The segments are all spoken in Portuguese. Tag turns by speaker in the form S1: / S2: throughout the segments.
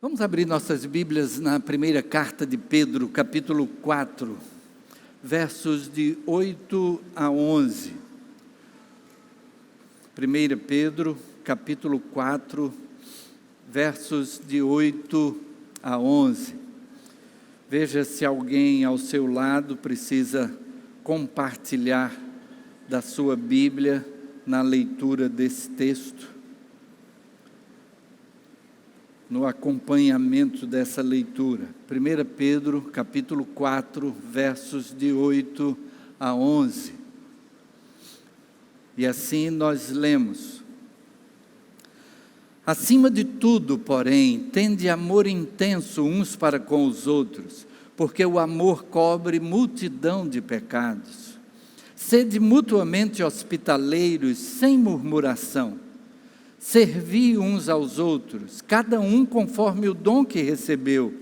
S1: Vamos abrir nossas Bíblias na primeira carta de Pedro, capítulo 4, versos de 8 a 11. 1 Pedro, capítulo 4, versos de 8 a 11. Veja se alguém ao seu lado precisa compartilhar da sua Bíblia na leitura desse texto, no acompanhamento dessa leitura. 1 Pedro, capítulo 4, versos de 8 a 11. E assim nós lemos: acima de tudo, porém, tende amor intenso uns para com os outros, porque o amor cobre multidão de pecados. Sede mutuamente hospitaleiros, sem murmuração. Servi uns aos outros, cada um conforme o dom que recebeu,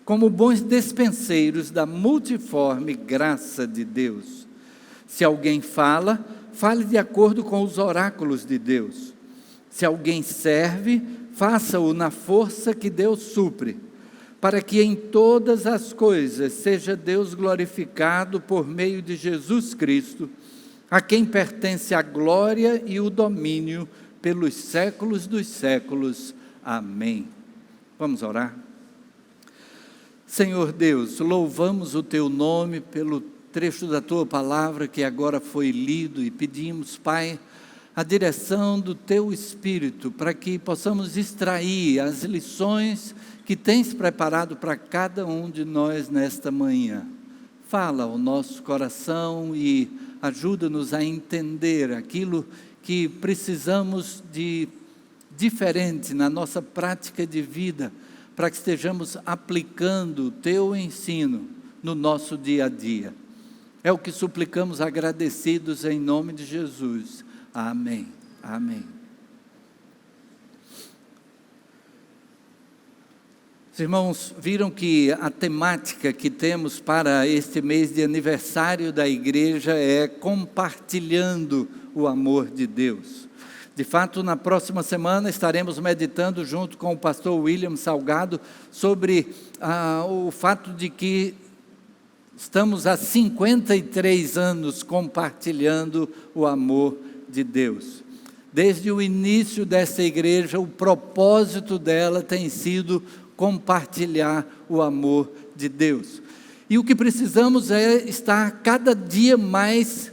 S1: como bons despenseiros da multiforme graça de Deus. Se alguém fala, fale de acordo com os oráculos de Deus. Se alguém serve, faça-o na força que Deus supre, para que em todas as coisas seja Deus glorificado por meio de Jesus Cristo, a quem pertence a glória e o domínio pelos séculos dos séculos. Amém. Vamos orar? Senhor Deus, louvamos o Teu nome pelo trecho da Tua palavra que agora foi lido e pedimos, Pai, a direção do Teu Espírito para que possamos extrair as lições que Tens preparado para cada um de nós nesta manhã. Fala ao nosso coração e ajuda-nos a entender aquilo que precisamos de diferente na nossa prática de vida, para que estejamos aplicando o Teu ensino no nosso dia a dia. É o que suplicamos agradecidos em nome de Jesus. Amém. Amém. Os irmãos viram que a temática que temos para este mês de aniversário da igreja é compartilhando o amor de Deus. De fato, na próxima semana estaremos meditando junto com o pastor William Salgado sobre o fato de que estamos há 53 anos compartilhando o amor de Deus. Desde o início dessa igreja, o propósito dela tem sido compartilhar o amor de Deus. E o que precisamos é estar cada dia mais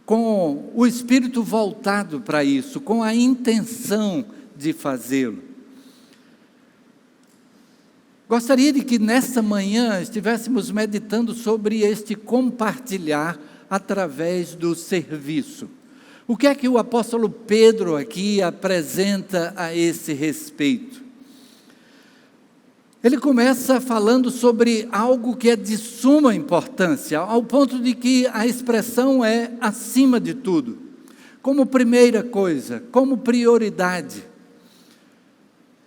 S1: com o espírito voltado para isso, com a intenção de fazê-lo. Gostaria de que nesta manhã estivéssemos meditando sobre este compartilhar através do serviço. O que é que o apóstolo Pedro aqui apresenta a esse respeito? Ele começa falando sobre algo que é de suma importância, ao ponto de que a expressão é acima de tudo, como primeira coisa, como prioridade,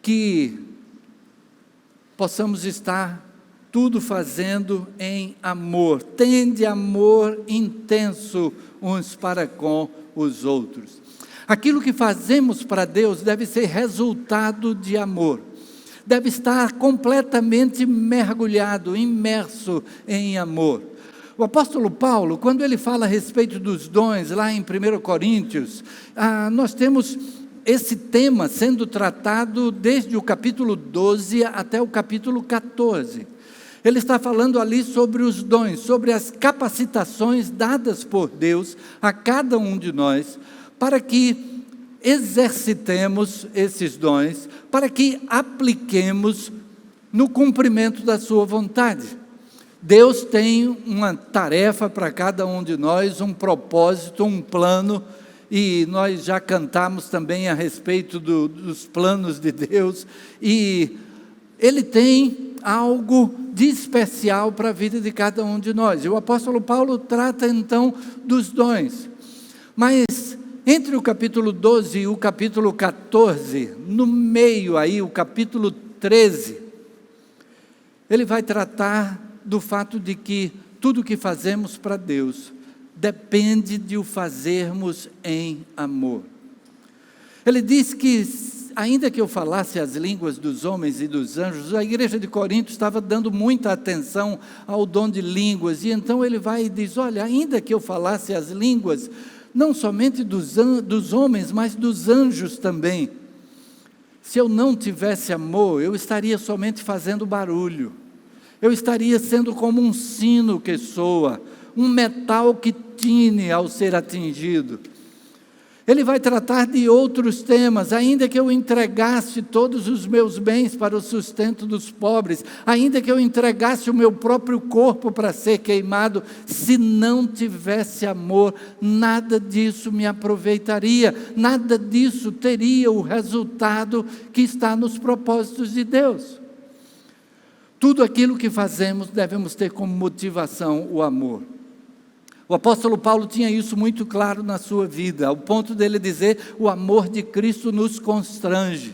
S1: que possamos estar tudo fazendo em amor, tende amor intenso uns para com os outros. Aquilo que fazemos para Deus deve ser resultado de amor. Deve estar completamente mergulhado, imerso em amor. O apóstolo Paulo, quando ele fala a respeito dos dons, lá em 1 Coríntios, nós temos esse tema sendo tratado desde o capítulo 12 até o capítulo 14. Ele está falando ali sobre os dons, sobre as capacitações dadas por Deus a cada um de nós, para que exercitemos esses dons, para que apliquemos no cumprimento da sua vontade. Deus tem uma tarefa para cada um de nós, um propósito, um plano, e nós já cantamos também a respeito dos planos de Deus, e Ele tem algo de especial para a vida de cada um de nós. E o apóstolo Paulo trata então dos dons, mas entre o capítulo 12 e o capítulo 14, no meio aí, o capítulo 13, ele vai tratar do fato de que tudo que fazemos para Deus depende de o fazermos em amor. Ele diz que ainda que eu falasse as línguas dos homens e dos anjos, a igreja de Corinto estava dando muita atenção ao dom de línguas, e então ele vai e diz, olha, ainda que eu falasse as línguas, não somente dos homens, mas dos anjos também, se eu não tivesse amor, eu estaria somente fazendo barulho, eu estaria sendo como um sino que soa, um metal que tine ao ser atingido. Ele vai tratar de outros temas, ainda que eu entregasse todos os meus bens para o sustento dos pobres, ainda que eu entregasse o meu próprio corpo para ser queimado, se não tivesse amor, nada disso me aproveitaria, nada disso teria o resultado que está nos propósitos de Deus. Tudo aquilo que fazemos, devemos ter como motivação o amor. O apóstolo Paulo tinha isso muito claro na sua vida, ao ponto dele dizer, o amor de Cristo nos constrange,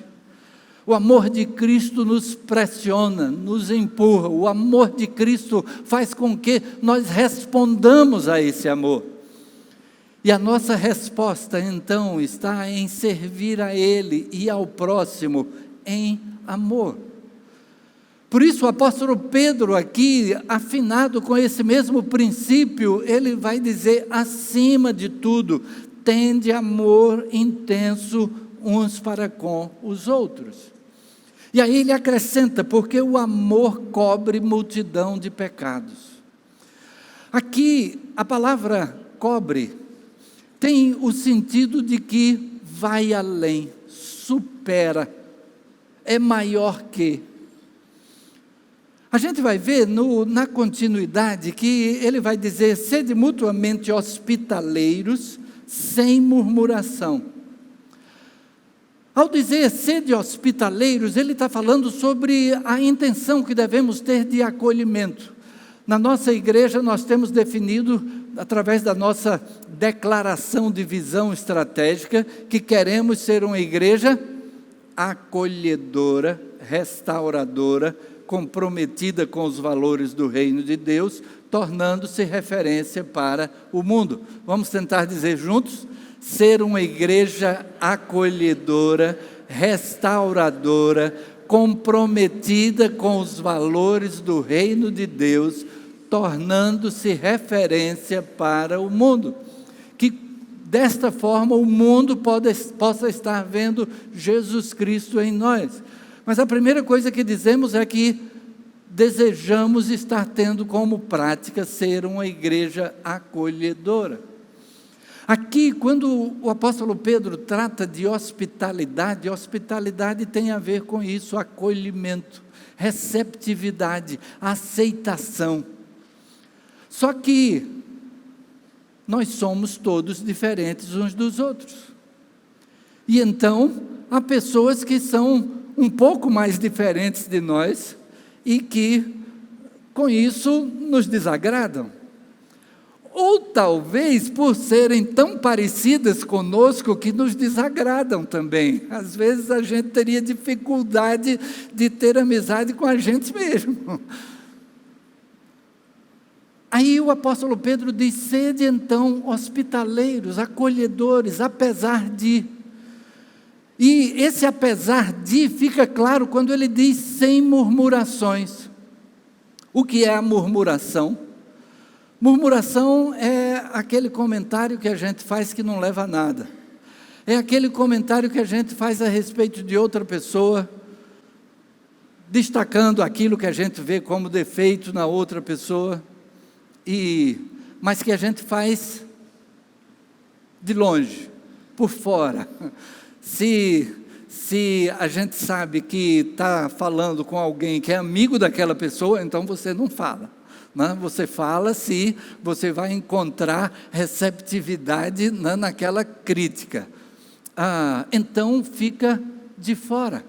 S1: o amor de Cristo nos pressiona, nos empurra, o amor de Cristo faz com que nós respondamos a esse amor. E a nossa resposta, então, está em servir a Ele e ao próximo em amor. Por isso o apóstolo Pedro aqui, afinado com esse mesmo princípio, ele vai dizer, acima de tudo, tende amor intenso uns para com os outros. E aí ele acrescenta, porque o amor cobre multidão de pecados. Aqui, a palavra cobre tem o sentido de que vai além, supera, é maior que. A gente vai ver na continuidade que ele vai dizer, sede mutuamente hospitaleiros, sem murmuração. Ao dizer sede hospitaleiros, ele está falando sobre a intenção que devemos ter de acolhimento. Na nossa igreja nós temos definido, através da nossa declaração de visão estratégica, que queremos ser uma igreja acolhedora, restauradora, comprometida com os valores do reino de Deus, tornando-se referência para o mundo. Vamos tentar dizer juntos? Ser uma igreja acolhedora, restauradora, comprometida com os valores do reino de Deus, tornando-se referência para o mundo. Que desta forma o mundo possa estar vendo Jesus Cristo em nós. Mas a primeira coisa que dizemos é que desejamos estar tendo como prática ser uma igreja acolhedora. Aqui, quando o apóstolo Pedro trata de hospitalidade, hospitalidade tem a ver com isso, acolhimento, receptividade, aceitação. Só que nós somos todos diferentes uns dos outros. E então, há pessoas que são um pouco mais diferentes de nós e que, com isso, nos desagradam. Ou talvez por serem tão parecidas conosco que nos desagradam também. Às vezes a gente teria dificuldade de ter amizade com a gente mesmo. Aí o apóstolo Pedro diz, sede então hospitaleiros, acolhedores, apesar de... E esse apesar de fica claro quando ele diz sem murmurações. O que é a murmuração? Murmuração é aquele comentário que a gente faz que não leva a nada. É aquele comentário que a gente faz a respeito de outra pessoa, destacando aquilo que a gente vê como defeito na outra pessoa, mas que a gente faz de longe, por fora. Se a gente sabe que está falando com alguém que é amigo daquela pessoa, então você não fala. Né? Você fala se você vai encontrar receptividade naquela crítica. Então fica de fora.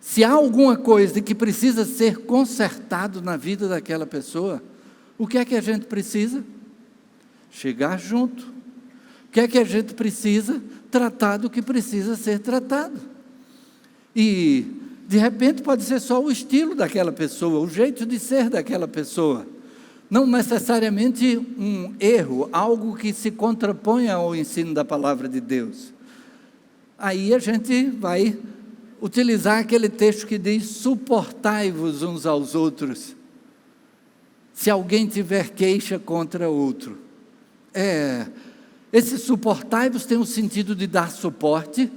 S1: Se há alguma coisa que precisa ser consertado na vida daquela pessoa, o que é que a gente precisa? Chegar junto. O que é que a gente precisa? Tratar do que precisa ser tratado. E, de repente, pode ser só o estilo daquela pessoa, o jeito de ser daquela pessoa. Não necessariamente um erro, algo que se contraponha ao ensino da palavra de Deus. Aí a gente vai utilizar aquele texto que diz: suportai-vos uns aos outros, se alguém tiver queixa contra outro. Esse suportai-vos tem o sentido de dar suporte,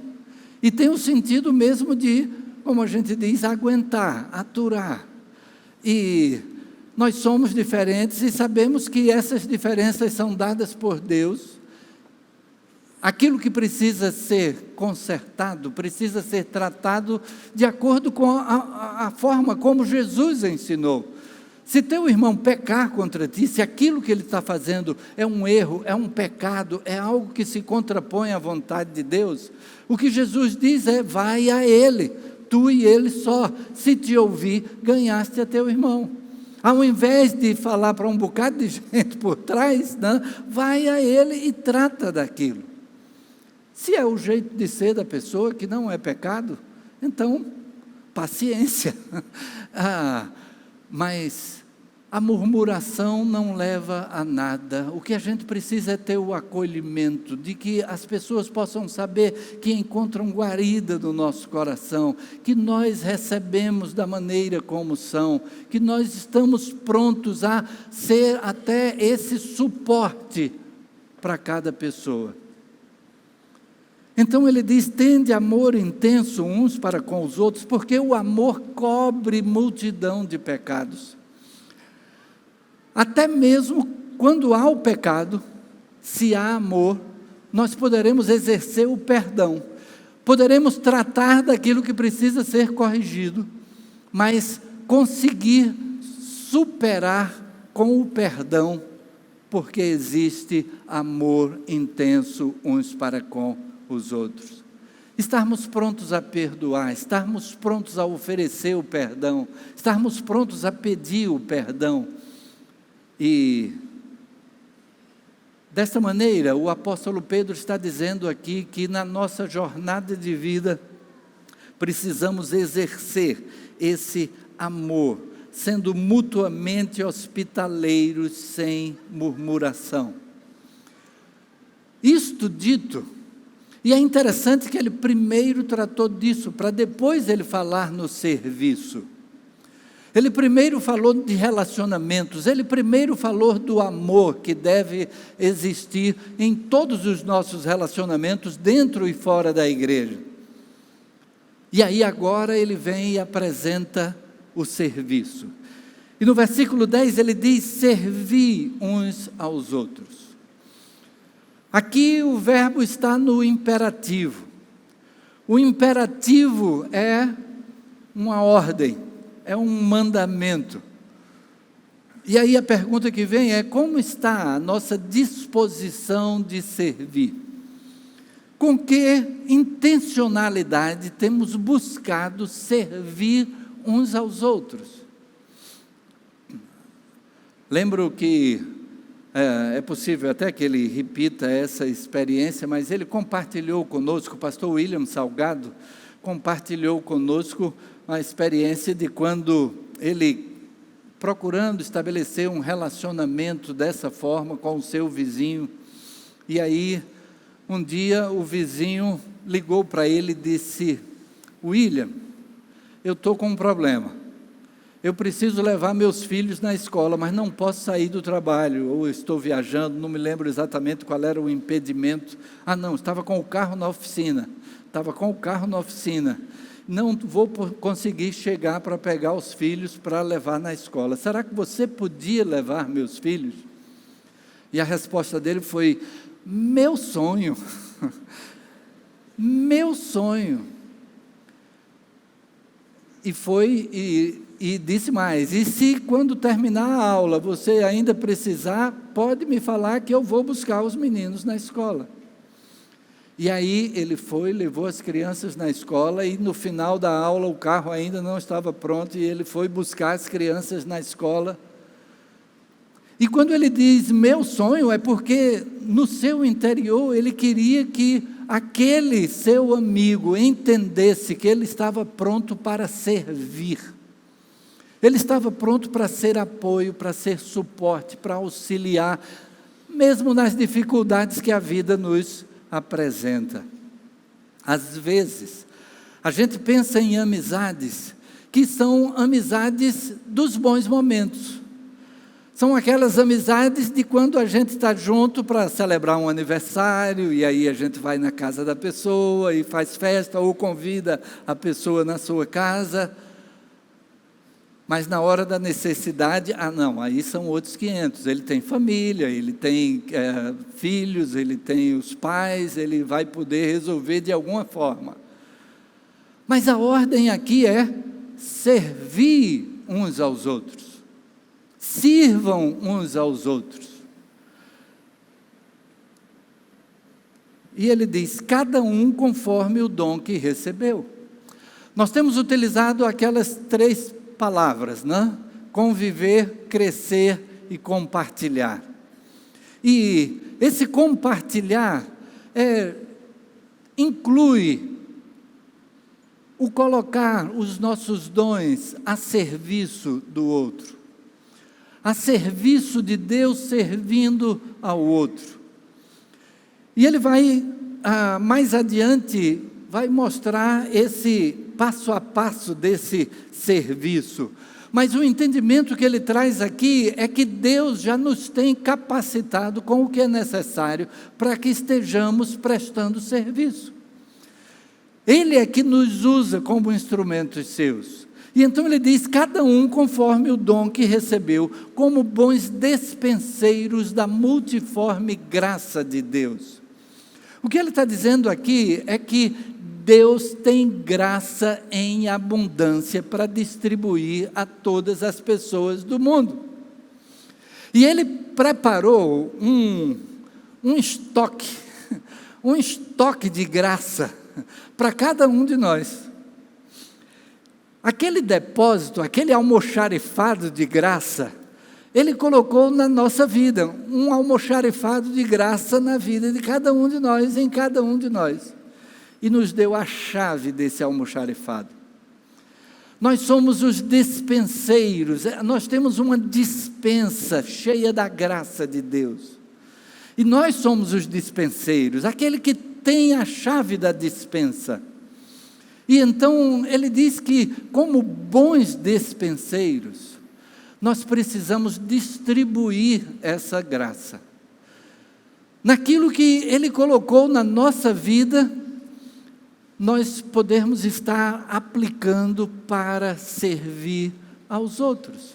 S1: e tem o sentido mesmo de, como a gente diz, aguentar, aturar. E nós somos diferentes e sabemos que essas diferenças são dadas por Deus. Aquilo que precisa ser consertado, precisa ser tratado de acordo com a forma como Jesus ensinou. Se teu irmão pecar contra ti, se aquilo que ele está fazendo é um erro, é um pecado, é algo que se contrapõe à vontade de Deus, o que Jesus diz é: vai a ele, tu e ele só. Se te ouvir, ganhaste a teu irmão. Ao invés de falar para um bocado de gente por trás, né, vai a ele e trata daquilo. Se é o jeito de ser da pessoa, que não é pecado, então, paciência. Mas a murmuração não leva a nada. O que a gente precisa é ter o acolhimento, de que as pessoas possam saber que encontram guarida no nosso coração, que nós recebemos da maneira como são, que nós estamos prontos a ser até esse suporte para cada pessoa. Então ele diz: tende amor intenso uns para com os outros, porque o amor cobre multidão de pecados. Até mesmo quando há o pecado, se há amor, nós poderemos exercer o perdão, poderemos tratar daquilo que precisa ser corrigido, mas conseguir superar com o perdão, porque existe amor intenso uns para com os outros. Estarmos prontos a perdoar, estarmos prontos a oferecer o perdão, estarmos prontos a pedir o perdão. E desta maneira o apóstolo Pedro está dizendo aqui que na nossa jornada de vida precisamos exercer esse amor, sendo mutuamente hospitaleiros, sem murmuração. Isto dito, e é interessante que ele primeiro tratou disso, para depois ele falar no serviço. Ele primeiro falou de relacionamentos, ele primeiro falou do amor que deve existir em todos os nossos relacionamentos, dentro e fora da igreja. E aí agora ele vem e apresenta o serviço. E no versículo 10 ele diz: servi uns aos outros. Aqui o verbo está no imperativo. O imperativo é uma ordem, é um mandamento. E aí a pergunta que vem é: como está a nossa disposição de servir? Com que intencionalidade temos buscado servir uns aos outros? Lembro que é possível até que ele repita essa experiência, mas ele compartilhou conosco, o pastor William Salgado compartilhou conosco a experiência de quando ele, procurando estabelecer um relacionamento dessa forma com o seu vizinho, e aí um dia o vizinho ligou para ele e disse: William, eu estou com um problema. Eu preciso levar meus filhos na escola, mas não posso sair do trabalho, ou estou viajando, não me lembro exatamente qual era o impedimento. Não, estava com o carro na oficina, não vou conseguir chegar para pegar os filhos para levar na escola. Será que você podia levar meus filhos? E a resposta dele foi: meu sonho, meu sonho. E foi e disse mais: e se quando terminar a aula você ainda precisar, pode me falar que eu vou buscar os meninos na escola. E aí ele foi, levou as crianças na escola, e no final da aula o carro ainda não estava pronto, e ele foi buscar as crianças na escola. E quando ele diz meu sonho, é porque no seu interior ele queria que aquele seu amigo entendesse que ele estava pronto para servir. Ele estava pronto para ser apoio, para ser suporte, para auxiliar, mesmo nas dificuldades que a vida nos apresenta. Às vezes, a gente pensa em amizades que são amizades dos bons momentos. São aquelas amizades de quando a gente está junto para celebrar um aniversário, e aí a gente vai na casa da pessoa e faz festa, ou convida a pessoa na sua casa. Mas na hora da necessidade, não, aí são outros 500. Ele tem família, ele tem filhos, ele tem os pais, ele vai poder resolver de alguma forma. Mas a ordem aqui é servir uns aos outros. Sirvam uns aos outros. E ele diz, cada um conforme o dom que recebeu. Nós temos utilizado aquelas 3 palavras, né? Conviver, crescer e compartilhar. E esse compartilhar inclui o colocar os nossos dons a serviço do outro. A serviço de Deus, servindo ao outro. E ele vai, mais adiante, vai mostrar esse passo a passo desse serviço. Mas o entendimento que ele traz aqui é que Deus já nos tem capacitado com o que é necessário para que estejamos prestando serviço. Ele é que nos usa como instrumentos seus. E então ele diz, cada um conforme o dom que recebeu, como bons despenseiros da multiforme graça de Deus. O que ele está dizendo aqui é que Deus tem graça em abundância para distribuir a todas as pessoas do mundo. E ele preparou um estoque de graça para cada um de nós. Aquele depósito, aquele almoxarifado de graça, ele colocou na nossa vida, um almoxarifado de graça na vida de cada um de nós, em cada um de nós. E nos deu a chave desse almoxarifado. Nós somos os despenseiros, nós temos uma dispensa cheia da graça de Deus. E nós somos os dispenseiros, aquele que tem a chave da dispensa. E então ele diz que, como bons despenseiros, nós precisamos distribuir essa graça. Naquilo que ele colocou na nossa vida, nós podemos estar aplicando para servir aos outros.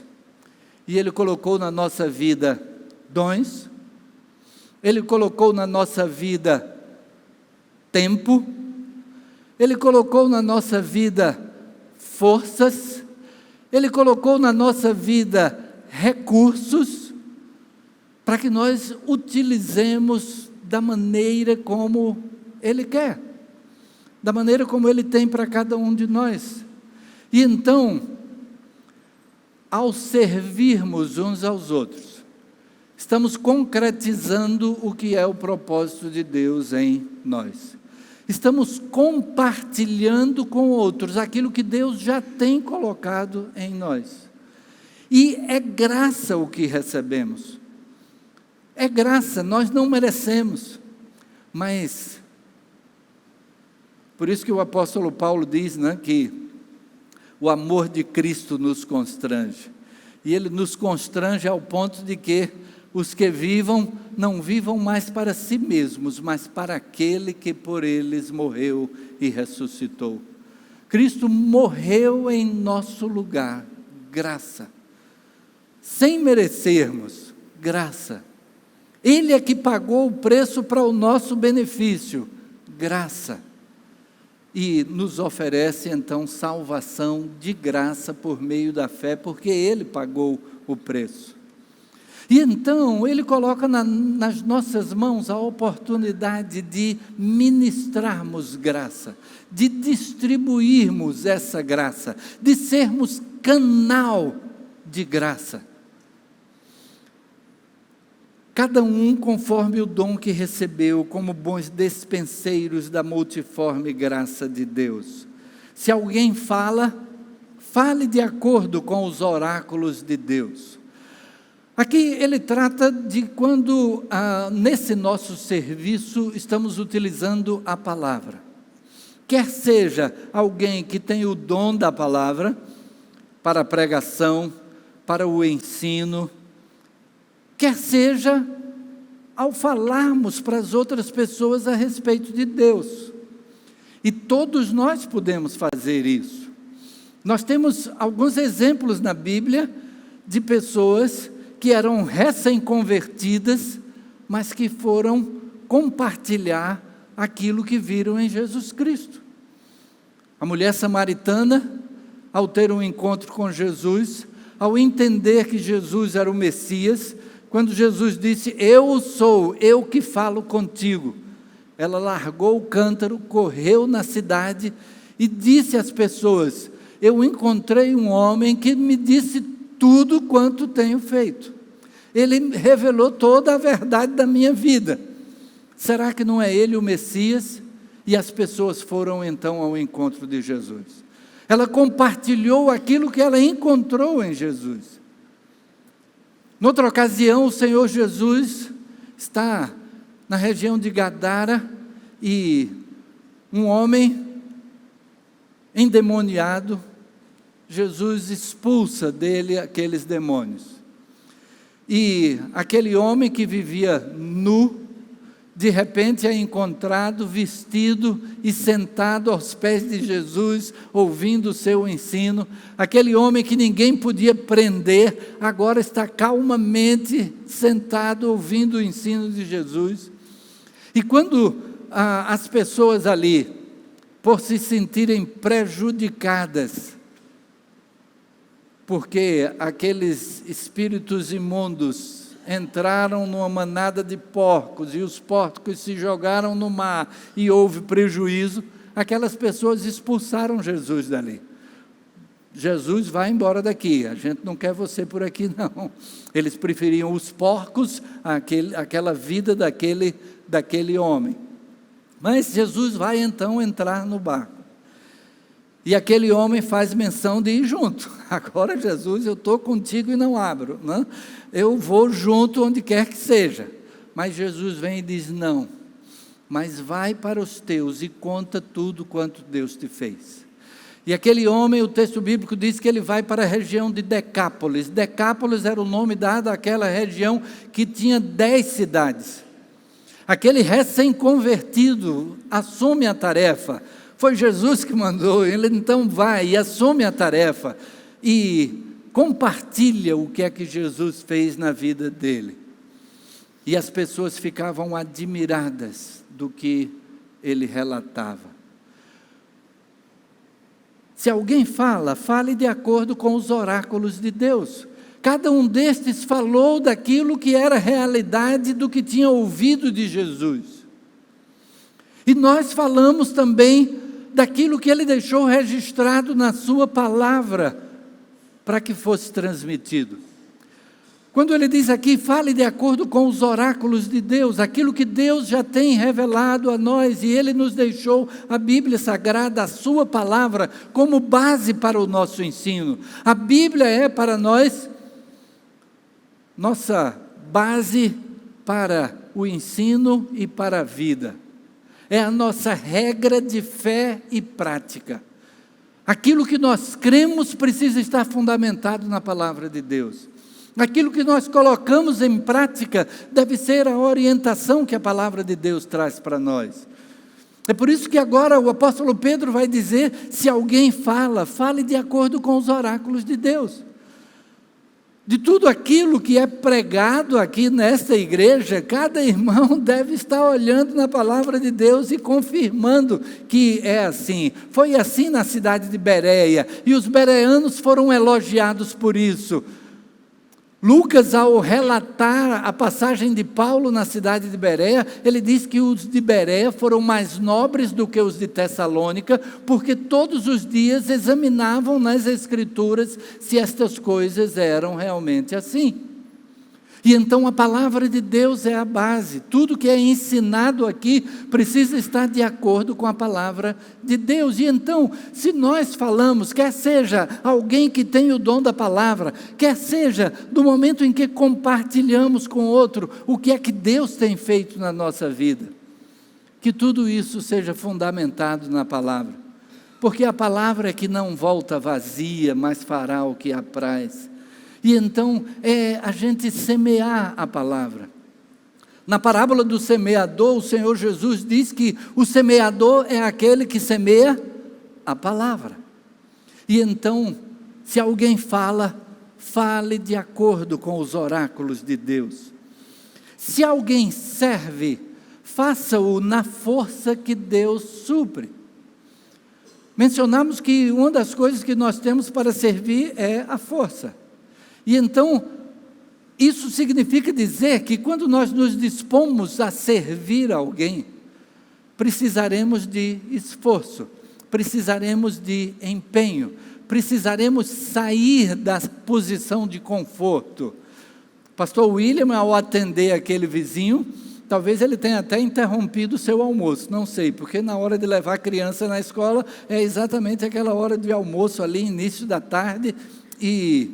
S1: E ele colocou na nossa vida dons, ele colocou na nossa vida tempo, ele colocou na nossa vida forças, ele colocou na nossa vida recursos, para que nós utilizemos da maneira como ele quer, da maneira como ele tem para cada um de nós. E então, ao servirmos uns aos outros, estamos concretizando o que é o propósito de Deus em nós. Estamos compartilhando com outros aquilo que Deus já tem colocado em nós. E é graça o que recebemos. É graça, nós não merecemos. Mas, por isso que o apóstolo Paulo diz, né, que o amor de Cristo nos constrange. E ele nos constrange ao ponto de que os que vivam, não vivam mais para si mesmos, mas para aquele que por eles morreu e ressuscitou. Cristo morreu em nosso lugar, graça. Sem merecermos, graça. Ele é que pagou o preço para o nosso benefício, graça. E nos oferece então salvação de graça por meio da fé, porque Ele pagou o preço. E então, Ele coloca nas nossas mãos a oportunidade de ministrarmos graça, de distribuirmos essa graça, de sermos canal de graça. Cada um conforme o dom que recebeu, como bons despenseiros da multiforme graça de Deus. Se alguém fala, fale de acordo com os oráculos de Deus. Aqui ele trata de quando, nesse nosso serviço, estamos utilizando a palavra. quer seja alguém que tem o dom da palavra, para a pregação, para o ensino, quer seja ao falarmos para as outras pessoas a respeito de Deus. E todos nós podemos fazer isso. Nós temos alguns exemplos na Bíblia de pessoas que eram recém-convertidas, mas que foram compartilhar aquilo que viram em Jesus Cristo. A mulher samaritana, ao ter um encontro com Jesus, ao entender que Jesus era o Messias, quando Jesus disse, eu sou, eu que falo contigo, ela largou o cântaro, correu na cidade e disse às pessoas, eu encontrei um homem que me disse tudo quanto tenho feito. Ele revelou toda a verdade da minha vida. Será que não é ele o Messias? E as pessoas foram então ao encontro de Jesus. Ela compartilhou aquilo que ela encontrou em Jesus. Noutra ocasião, o Senhor Jesus está na região de Gadara e um homem endemoniado, Jesus expulsa dele aqueles demônios. E aquele homem que vivia nu, de repente é encontrado vestido e sentado aos pés de Jesus, ouvindo o seu ensino. Aquele homem que ninguém podia prender, agora está calmamente sentado, ouvindo o ensino de Jesus. E quando as pessoas ali, por se sentirem prejudicadas, porque aqueles espíritos imundos entraram numa manada de porcos, e os porcos se jogaram no mar, e houve prejuízo, aquelas pessoas expulsaram Jesus dali. Jesus, vai embora daqui, a gente não quer você por aqui não. Eles preferiam os porcos àquela vida daquele homem. Mas Jesus vai então entrar no barco. E aquele homem faz menção de ir junto. Agora, Jesus, eu estou contigo e não abro, né? Eu vou junto onde quer que seja. Mas Jesus vem e diz, não, mas vai para os teus e conta tudo quanto Deus te fez. E aquele homem, o texto bíblico diz que ele vai para a região de Decápolis. Decápolis era o nome dado àquela região que tinha 10 cidades. Aquele recém-convertido assume a tarefa. Foi Jesus que mandou, ele então vai e assume a tarefa e compartilha o que é que Jesus fez na vida dele. E as pessoas ficavam admiradas do que ele relatava. Se alguém fala, fale de acordo com os oráculos de Deus. Cada um destes falou daquilo que era realidade do que tinha ouvido de Jesus. E nós falamos também daquilo que ele deixou registrado na sua palavra, para que fosse transmitido. Quando ele diz aqui, fale de acordo com os oráculos de Deus, aquilo que Deus já tem revelado a nós, e ele nos deixou a Bíblia Sagrada, a sua palavra, como base para o nosso ensino. A Bíblia é para nós, nossa base para o ensino e para a vida. É a nossa regra de fé e prática. Aquilo que nós cremos precisa estar fundamentado na palavra de Deus. Aquilo que nós colocamos em prática deve ser a orientação que a palavra de Deus traz para nós. É por isso que agora o apóstolo Pedro vai dizer, se alguém fala, fale de acordo com os oráculos de Deus. De tudo aquilo que é pregado aqui nesta igreja, cada irmão deve estar olhando na palavra de Deus e confirmando que é assim. Foi assim na cidade de Bereia, e os bereanos foram elogiados por isso. Lucas, ao relatar a passagem de Paulo na cidade de Bereia, ele diz que os de Bereia foram mais nobres do que os de Tessalônica, porque todos os dias examinavam nas Escrituras se estas coisas eram realmente assim. E então a palavra de Deus é a base. Tudo que é ensinado aqui precisa estar de acordo com a palavra de Deus. E então, se nós falamos, quer seja alguém que tem o dom da palavra, quer seja do momento em que compartilhamos com outro o que é que Deus tem feito na nossa vida, que tudo isso seja fundamentado na palavra, porque a palavra é que não volta vazia, mas fará o que apraz. E então é a gente semear a palavra. Na parábola do semeador, o Senhor Jesus diz que o semeador é aquele que semeia a palavra. E então, se alguém fala, fale de acordo com os oráculos de Deus. Se alguém serve, faça-o na força que Deus supre. Mencionamos que uma das coisas que nós temos para servir é a força. E então, isso significa dizer que quando nós nos dispomos a servir alguém, precisaremos de esforço, precisaremos de empenho, precisaremos sair da posição de conforto. Pastor William, ao atender aquele vizinho, talvez ele tenha até interrompido o seu almoço, não sei, porque na hora de levar a criança na escola, é exatamente aquela hora de almoço ali, início da tarde, e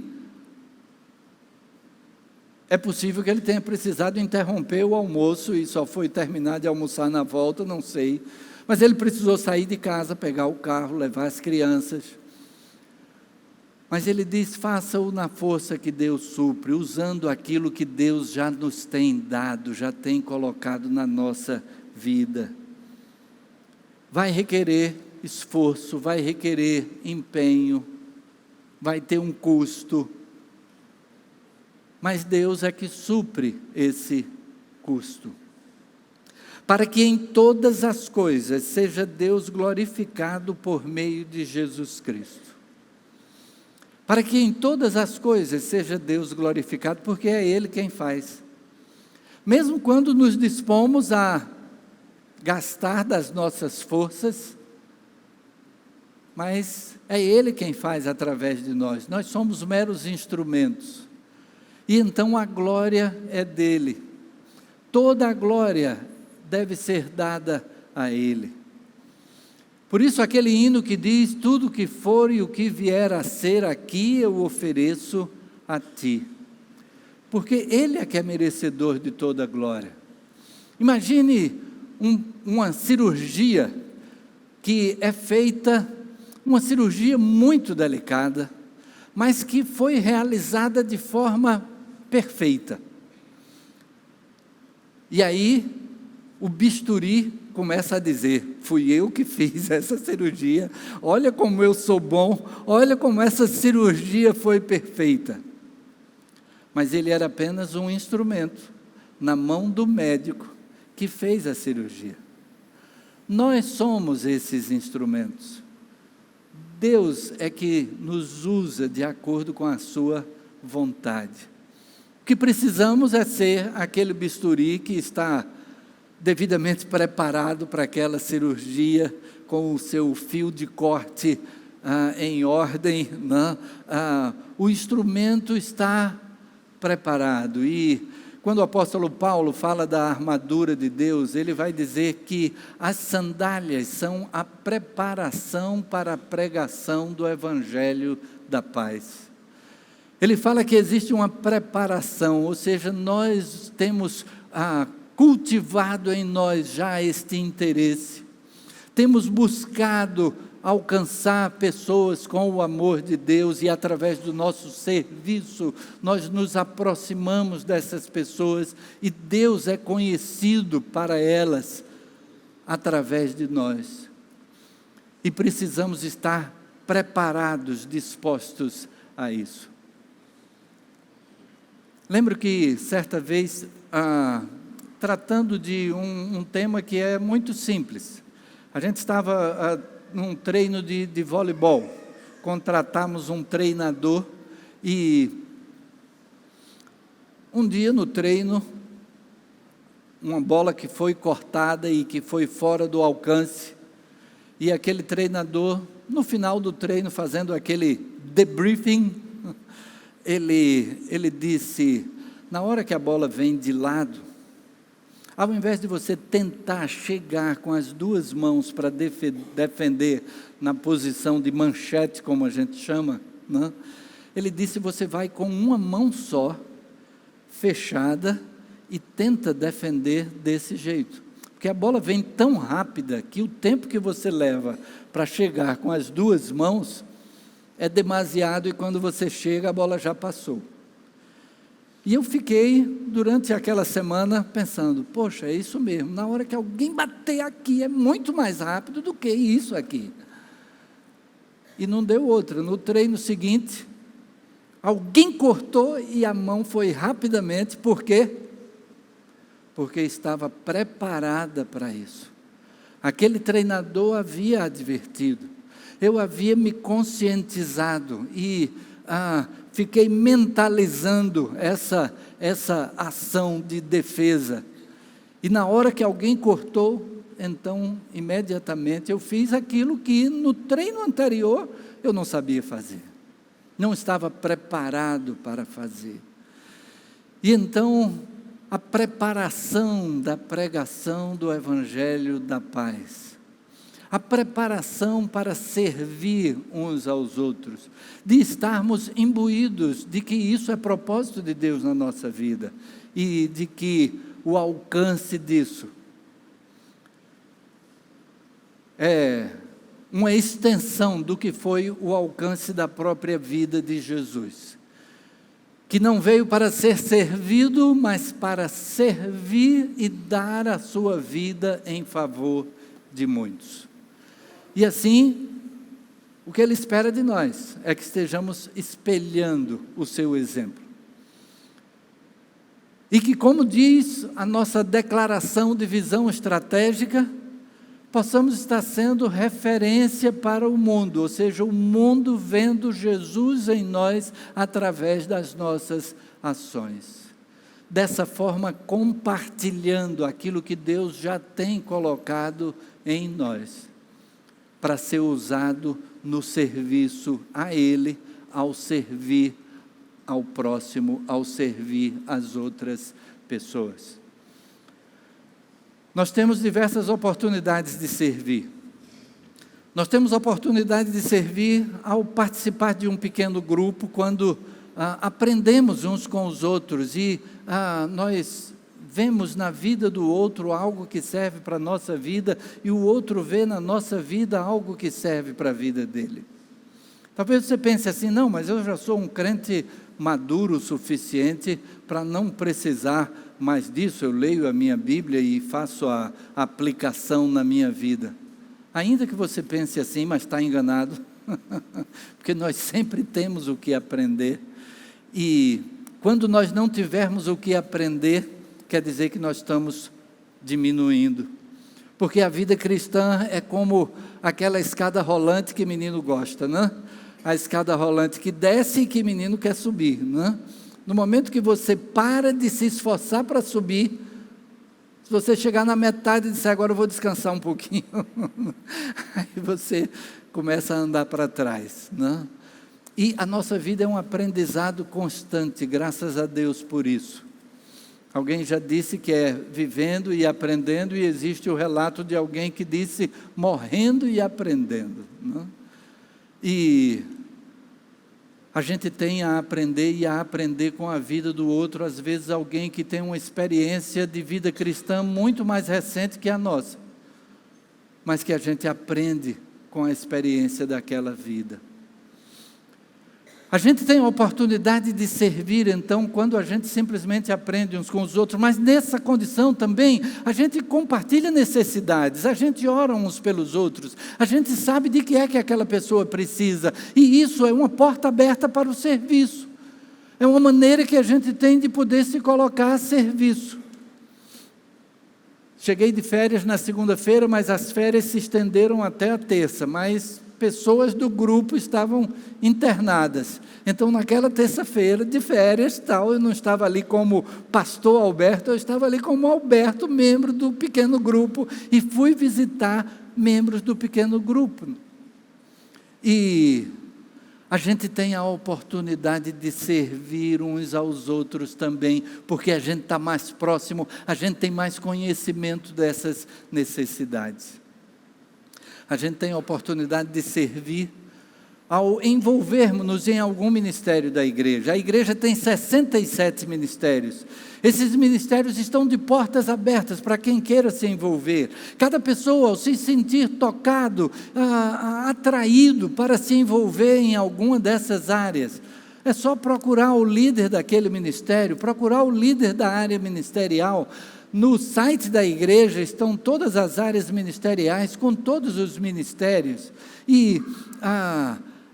S1: é possível que ele tenha precisado interromper o almoço e só foi terminar de almoçar na volta, não sei. Mas ele precisou sair de casa, pegar o carro, levar as crianças. Mas ele diz, faça-o na força que Deus supre, usando aquilo que Deus já nos tem dado, já tem colocado na nossa vida. Vai requerer esforço, vai requerer empenho, vai ter um custo. Mas Deus é que supre esse custo. Para que em todas as coisas seja Deus glorificado por meio de Jesus Cristo. Para que em todas as coisas seja Deus glorificado, porque é Ele quem faz. Mesmo quando nos dispomos a gastar das nossas forças, mas é Ele quem faz através de nós. Nós somos meros instrumentos. E então a glória é dele. Toda a glória deve ser dada a Ele. Por isso aquele hino que diz, tudo que for e o que vier a ser aqui eu ofereço a Ti. Porque Ele é que é merecedor de toda a glória. Imagine uma cirurgia que é feita, uma cirurgia muito delicada, mas que foi realizada de forma perfeita. E aí, o bisturi começa a dizer, fui eu que fiz essa cirurgia, olha como eu sou bom, olha como essa cirurgia foi perfeita. Mas ele era apenas um instrumento, na mão do médico que fez a cirurgia. Nós somos esses instrumentos. Deus é que nos usa de acordo com a sua vontade. O que precisamos é ser aquele bisturi que está devidamente preparado para aquela cirurgia, com o seu fio de corte em ordem, né? O instrumento está preparado. E quando o apóstolo Paulo fala da armadura de Deus, ele vai dizer que as sandálias são a preparação para a pregação do evangelho da paz. Ele fala que existe uma preparação, ou seja, nós temos cultivado em nós já este interesse, temos buscado alcançar pessoas com o amor de Deus e através do nosso serviço, nós nos aproximamos dessas pessoas e Deus é conhecido para elas através de nós. E precisamos estar preparados, dispostos a isso. Lembro que certa vez, tratando de um tema que é muito simples, a gente estava num treino de voleibol, contratamos um treinador e um dia no treino, uma bola que foi cortada e que foi fora do alcance, e aquele treinador, no final do treino, fazendo aquele debriefing, ele disse, na hora que a bola vem de lado, ao invés de você tentar chegar com as duas mãos para defender na posição de manchete, como a gente chama, né? Ele disse, você vai com uma mão só, fechada, e tenta defender desse jeito. Porque a bola vem tão rápida que o tempo que você leva para chegar com as duas mãos é demasiado, e quando você chega a bola já passou. E eu fiquei, durante aquela semana, pensando, poxa, é isso mesmo, na hora que alguém bater aqui é muito mais rápido do que isso aqui. E não deu outra. No treino seguinte, alguém cortou e a mão foi rapidamente, por quê? Porque estava preparada para isso. Aquele treinador havia advertido, eu havia me conscientizado e fiquei mentalizando essa ação de defesa. E na hora que alguém cortou, então, imediatamente, eu fiz aquilo que no treino anterior eu não sabia fazer. Não estava preparado para fazer. E então, a preparação da pregação do Evangelho da Paz. A preparação para servir uns aos outros, de estarmos imbuídos de que isso é propósito de Deus na nossa vida, e de que o alcance disso é uma extensão do que foi o alcance da própria vida de Jesus, que não veio para ser servido, mas para servir e dar a sua vida em favor de muitos. E assim, o que Ele espera de nós é que estejamos espelhando o seu exemplo. E que, como diz a nossa declaração de visão estratégica, possamos estar sendo referência para o mundo, ou seja, o mundo vendo Jesus em nós através das nossas ações. Dessa forma, compartilhando aquilo que Deus já tem colocado em nós, para ser usado no serviço a Ele, ao servir ao próximo, ao servir as outras pessoas. Nós temos diversas oportunidades de servir. Nós temos oportunidade de servir ao participar de um pequeno grupo, quando aprendemos uns com os outros e nós vemos na vida do outro algo que serve para a nossa vida, e o outro vê na nossa vida algo que serve para a vida dele. Talvez você pense assim, não, mas eu já sou um crente maduro o suficiente para não precisar mais disso, eu leio a minha Bíblia e faço a aplicação na minha vida. Ainda que você pense assim, mas está enganado, porque nós sempre temos o que aprender, e quando nós não tivermos o que aprender, quer dizer que nós estamos diminuindo, porque a vida cristã é como aquela escada rolante que menino gosta, né? A escada rolante que desce e que menino quer subir, né? No momento que você para de se esforçar para subir, se você chegar na metade e disser, agora eu vou descansar um pouquinho, aí você começa a andar para trás, né? E a nossa vida é um aprendizado constante, graças a Deus por isso. Alguém já disse que é vivendo e aprendendo, e existe o relato de alguém que disse morrendo e aprendendo, né? E a gente tem a aprender e a aprender com a vida do outro, às vezes alguém que tem uma experiência de vida cristã muito mais recente que a nossa, mas que a gente aprende com a experiência daquela vida. A gente tem a oportunidade de servir, então, quando a gente simplesmente aprende uns com os outros, mas nessa condição também, a gente compartilha necessidades, a gente ora uns pelos outros, a gente sabe de que é que aquela pessoa precisa, e isso é uma porta aberta para o serviço, é uma maneira que a gente tem de poder se colocar a serviço. Cheguei de férias na segunda-feira, mas as férias se estenderam até a terça, mas pessoas do grupo estavam internadas. Então, naquela terça-feira de férias, eu não estava ali como pastor Alberto, eu estava ali como Alberto, membro do pequeno grupo, e fui visitar membros do pequeno grupo. E a gente tem a oportunidade de servir uns aos outros também, porque a gente está mais próximo, a gente tem mais conhecimento dessas necessidades. A gente tem a oportunidade de servir ao envolvermos-nos em algum ministério da igreja. A igreja tem 67 ministérios. Esses ministérios estão de portas abertas para quem queira se envolver. Cada pessoa, ao se sentir tocado, atraído para se envolver em alguma dessas áreas, é só procurar o líder daquele ministério, procurar o líder da área ministerial. No site da igreja estão todas as áreas ministeriais, com todos os ministérios. E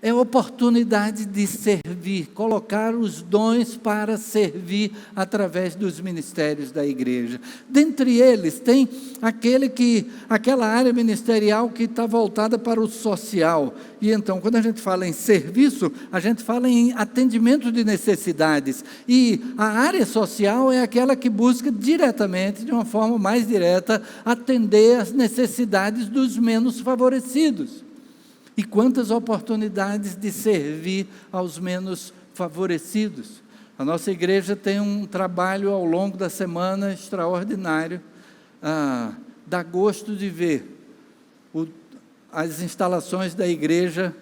S1: é oportunidade de servir, colocar os dons para servir através dos ministérios da igreja. Dentre eles, tem aquela área ministerial que está voltada para o social. E então, quando a gente fala em serviço, a gente fala em atendimento de necessidades. E a área social é aquela que busca diretamente, de uma forma mais direta, atender às necessidades dos menos favorecidos. E quantas oportunidades de servir aos menos favorecidos. A nossa igreja tem um trabalho ao longo da semana extraordinário. Dá gosto de ver as instalações da igreja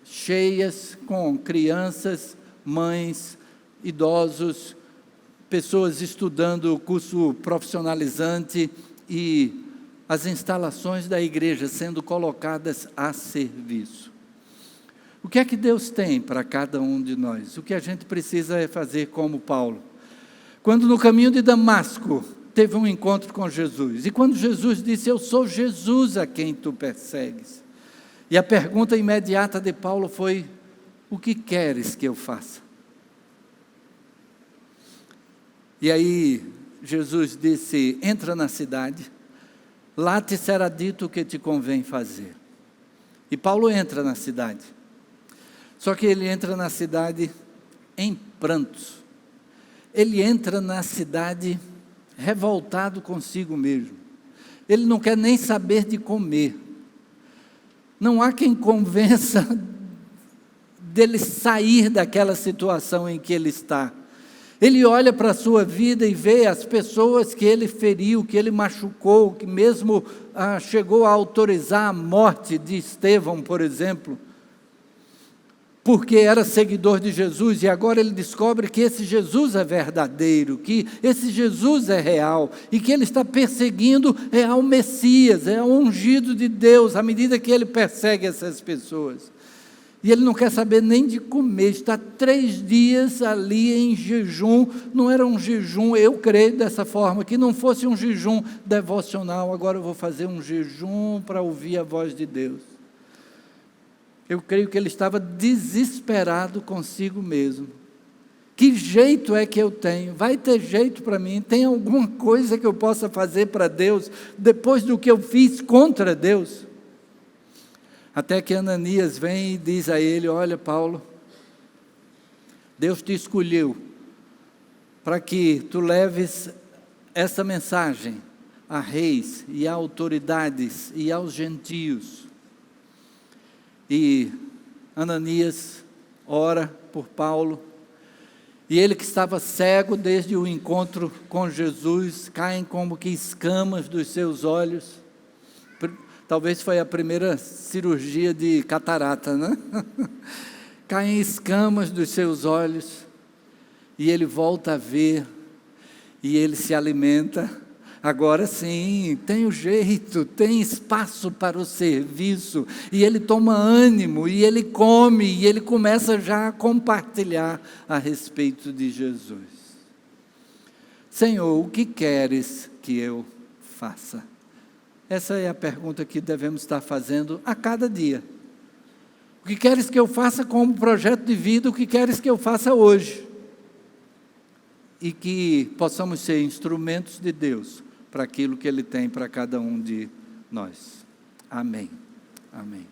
S1: cheias com crianças, mães, idosos, pessoas estudando o curso profissionalizante e as instalações da igreja sendo colocadas a serviço. O que é que Deus tem para cada um de nós? O que a gente precisa é fazer como Paulo. Quando no caminho de Damasco teve um encontro com Jesus, e quando Jesus disse: eu sou Jesus a quem tu persegues. E a pergunta imediata de Paulo foi: o que queres que eu faça? E aí Jesus disse: entra na cidade, lá te será dito o que te convém fazer. E Paulo entra na cidade. Só que ele entra na cidade em prantos. Ele entra na cidade revoltado consigo mesmo. Ele não quer nem saber de comer. Não há quem convença dele sair daquela situação em que ele está. Ele olha para a sua vida e vê as pessoas que ele feriu, que ele machucou, que mesmo chegou a autorizar a morte de Estevão, por exemplo, porque era seguidor de Jesus, e agora ele descobre que esse Jesus é verdadeiro, que esse Jesus é real, e que ele está perseguindo ao Messias, ao ungido de Deus, à medida que ele persegue essas pessoas. E ele não quer saber nem de comer, está 3 dias ali em jejum. Não era um jejum, eu creio dessa forma, que não fosse um jejum devocional. Agora eu vou fazer um jejum para ouvir a voz de Deus. Eu creio que ele estava desesperado consigo mesmo. Que jeito é que eu tenho? Vai ter jeito para mim? Tem alguma coisa que eu possa fazer para Deus, depois do que eu fiz contra Deus? Até que Ananias vem e diz a ele: olha, Paulo, Deus te escolheu para que tu leves essa mensagem a reis e a autoridades e aos gentios. E Ananias ora por Paulo, e ele que estava cego desde o encontro com Jesus, caem como que escamas dos seus olhos. Talvez foi a primeira cirurgia de catarata, né? Caem escamas dos seus olhos, e ele volta a ver, e ele se alimenta. Agora sim, tem o jeito, tem espaço para o serviço, e ele toma ânimo, e ele come, e ele começa já a compartilhar a respeito de Jesus. Senhor, o que queres que eu faça? Essa é a pergunta que devemos estar fazendo a cada dia. O que queres que eu faça como projeto de vida? O que queres que eu faça hoje? E que possamos ser instrumentos de Deus para aquilo que Ele tem para cada um de nós. Amém. Amém.